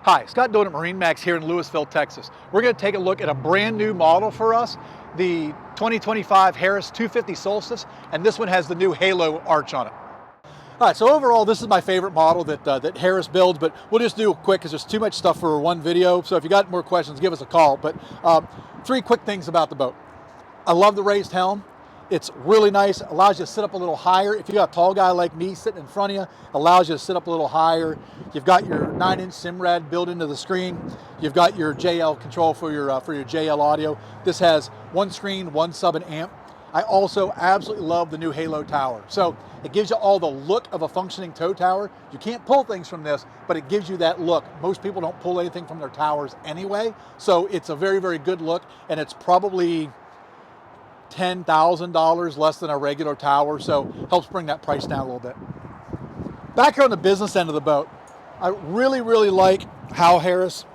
Hi, Scott Doan at MarineMax here in Lewisville, Texas. We're going to take a look at a brand new model for us, the 2025 Harris 250 Solstice, and this one has the new halo arch on it. All right, so overall, this is my favorite model that Harris builds, but we'll just do it quick because there's too much stuff for one video. So if you got more questions, give us a call. But three quick things about the boat. I love the raised helm. It's really nice, allows you to sit up a little higher. If you got a tall guy like me sitting in front of you, allows you to sit up a little higher. You've got your 9-inch Simrad built into the screen. You've got your JL control for your JL audio. This has one screen, one sub and amp. I also absolutely love the new Halo tower. So it gives you all the look of a functioning tow tower. You can't pull things from this, but it gives you that look. Most people don't pull anything from their towers anyway. So it's a very, very good look, and it's probably $10,000 less than a regular tower, so helps bring that price down a little bit. Back here on the business end of the boat, I really, really like how Harris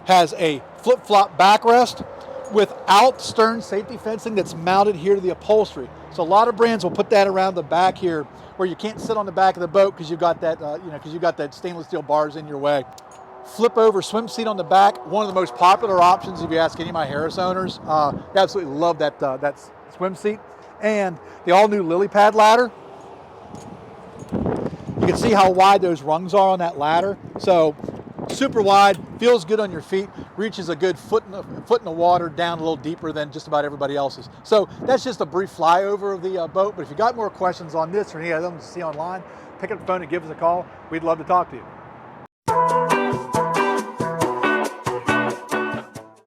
has a flip-flop backrest without stern safety fencing that's mounted here to the upholstery. So a lot of brands will put that around the back here where you can't sit on the back of the boat because you've got that, because you've got that stainless steel bars in your way. Flip over swim seat on the back, one of the most popular options if you ask any of my Harris owners. They absolutely love that, that swim seat. And the all new lily pad ladder. You can see how wide those rungs are on that ladder. So super wide, feels good on your feet, reaches a good foot in the water, down a little deeper than just about everybody else's. So that's just a brief flyover of the boat, but if you got more questions on this or any of them to see online, pick up the phone and give us a call. We'd love to talk to you.